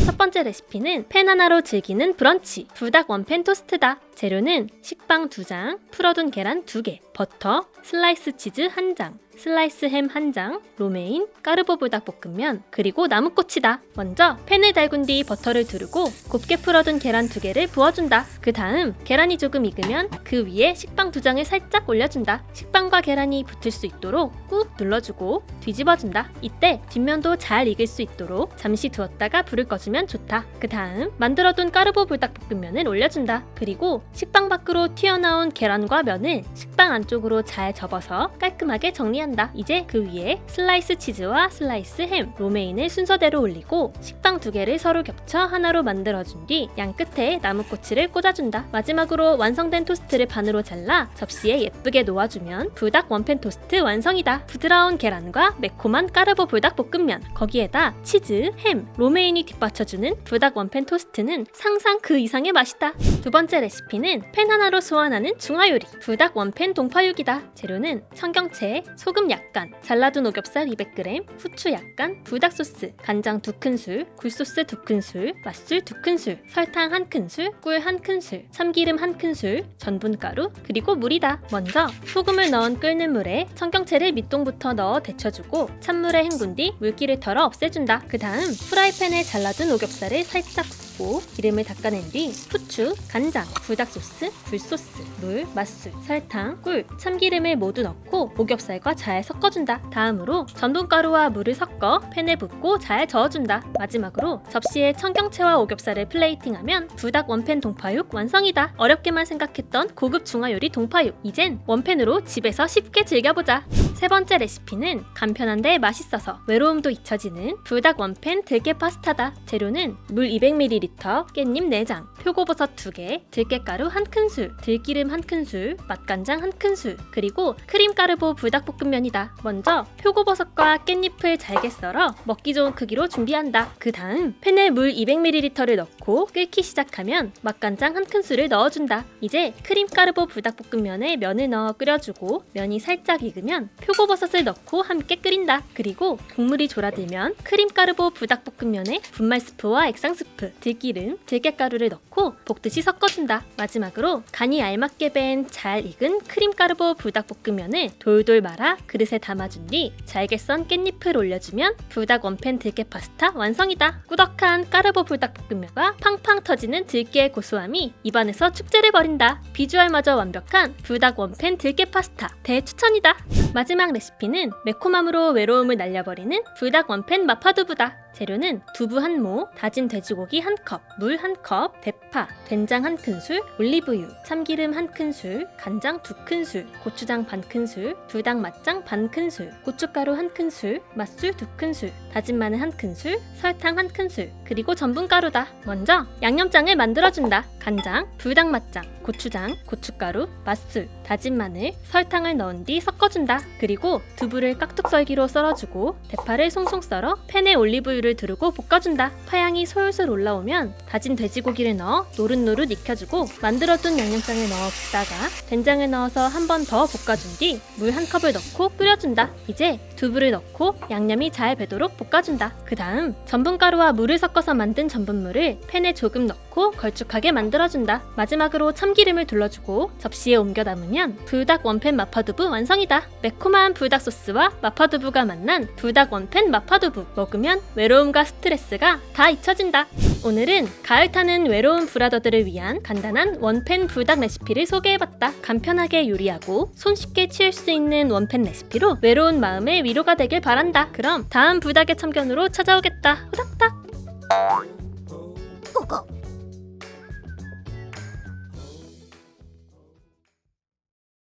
첫 번째 레시피는 팬 하나로 즐기는 브런치 불닭 원팬 토스트다. 재료는 식빵 2장, 풀어둔 계란 2개, 버터, 슬라이스 치즈 1장, 슬라이스 햄 1장, 로메인, 까르보 불닭볶음면, 그리고 나무꼬치다. 먼저 팬을 달군 뒤 버터를 두르고 곱게 풀어둔 계란 2개를 부어준다. 그 다음 계란이 조금 익으면 그 위에 식빵 2장을 살짝 올려준다. 식빵과 계란이 붙을 수 있도록 꾹 눌러주고 뒤집어준다. 이때 뒷면도 잘 익을 수 있도록 잠시 두었다가 불을 꺼주면 좋다. 그 다음 만들어둔 까르보 불닭볶음면을 올려준다. 그리고 식빵 밖으로 튀어나온 계란과 면을 식빵 안쪽으로 잘 접어서 깔끔하게 정리한다. 이제 그 위에 슬라이스 치즈와 슬라이스 햄, 로메인을 순서대로 올리고 식빵 2개를 서로 겹쳐 하나로 만들어준 뒤 양 끝에 나무꼬치를 꽂아준다. 마지막으로 완성된 토스트를 반으로 잘라 접시에 예쁘게 놓아주면 불닭 원팬 토스트 완성이다. 부드러운 계란과 매콤한 까르보 불닭볶음면, 거기에다 치즈, 햄, 로메인이 뒷받쳐주는 불닭 원팬 토스트는 상상 그 이상의 맛이다. 두 번째 레시피는 팬 하나로 소환하는 중화요리 불닭 원팬 동파육이다. 재료는 청경채, 소금 약간, 잘라둔 오겹살 200g, 후추 약간, 불닭소스, 간장 2큰술, 굴소스 2큰술, 맛술 2큰술, 설탕 1큰술, 꿀 1큰술, 참기름 1큰술, 전분가루, 그리고 물이다. 먼저 소금을 넣은 끓는 물에 청경채를 밑동부터 넣어 데쳐주고 찬물에 헹군 뒤 물기를 털어 없애준다. 그 다음 프라이팬에 잘라둔 오겹살을 살짝 굽고 기름을 닦아낸 뒤 후추, 간장, 불닭소스, 굴소스, 물, 맛술, 설탕, 꿀, 참기름을 모두 넣고 오겹살과 잘 섞어준다. 다음으로 전분가루와 물을 섞어 팬에 붓고 잘 저어준다. 마지막으로 접시에 청경채와 오겹살을 플레이팅하면 불닭 원팬 동파육 완성이다. 어렵게만 생각했던 고급 중화요리 동파육, 이젠 원팬으로 집에서 쉽게 즐겨보자. 세 번째 레시피는 간편한데 맛있어서 외로움도 잊혀지는 불닭 원팬 들깨 파스타다. 재료는 물 200ml, 깻잎 4장, 표고버섯 2개, 들깨가루 1큰술, 들기름 1큰술, 맛간장 1큰술, 그리고 크림가르보 불닭볶음면이다. 먼저 표고버섯과 깻잎을 잘게 썰어 먹기 좋은 크기로 준비한다. 그 다음 팬에 물 200ml를 넣고 끓기 시작하면 맛간장 1큰술을 넣어준다. 이제 크림가르보 불닭볶음면에 면을 넣어 끓여주고 면이 살짝 익으면 표고버섯을 넣고 함께 끓인다. 그리고 국물이 졸아들면 크림가르보 불닭볶음면에 분말 스프와 액상 스프, 들기름, 들깨가루를 넣고 볶듯이 섞어준다. 마지막으로 간이 알맞게 밴 잘 익은 크림가르보 불닭볶음면을 돌돌 말아 그릇에 담아준 뒤 잘게 썬 깻잎을 올려주면 불닭 원팬 들깨 파스타 완성이다. 꾸덕한 까르보 불닭볶음면과 팡팡 터지는 들깨의 고소함이 입안에서 축제를 벌인다. 비주얼마저 완벽한 불닭 원팬 들깨 파스타 대추천이다. 마지막 레시피는 매콤함으로 외로움을 날려버리는 불닭 원팬 마파두부다. 재료는 두부 1모, 다진 돼지고기 1컵, 물 1컵, 대파, 된장 1큰술, 올리브유, 참기름 1큰술, 간장 2큰술, 고추장 반큰술, 불닭 맛장 반큰술, 고춧가루 1큰술, 맛술 2큰술, 다진 마늘 1큰술, 설탕 1큰술, 그리고 전분가루다. 먼저 양념장을 만들어준다. 간장, 불닭 맛장, 고추장, 고춧가루, 맛술, 다진 마늘, 설탕을 넣은 뒤 섞어준다. 그리고 두부를 깍둑썰기로 썰어주고 대파를 송송 썰어 팬에 올리브유를 불을 두르고 볶아준다. 파향이 솔솔 올라오면 다진 돼지고기를 넣어 노릇노릇 익혀주고 만들어둔 양념장을 넣어 붓다가 된장을 넣어서 한 번 더 볶아준 뒤 물 한 컵을 넣고 끓여준다. 이제 두부를 넣고 양념이 잘 배도록 볶아준다. 그 다음 전분가루와 물을 섞어서 만든 전분물을 팬에 조금 넣고 걸쭉하게 만들어준다. 마지막으로 참기름을 둘러주고 접시에 옮겨 담으면 불닭 원팬 마파두부 완성이다. 매콤한 불닭 소스와 마파두부가 만난 불닭 원팬 마파두부. 먹으면 외로움과 스트레스가 다 잊혀진다. 오늘은 가을 타는 외로운 브라더들을 위한 간단한 원팬 불닭 레시피를 소개해봤다. 간편하게 요리하고 손쉽게 치울 수 있는 원팬 레시피로 외로운 마음의 위로가 되길 바란다. 그럼 다음 불닭의 참견으로 찾아오겠다. 후닥닥. 고고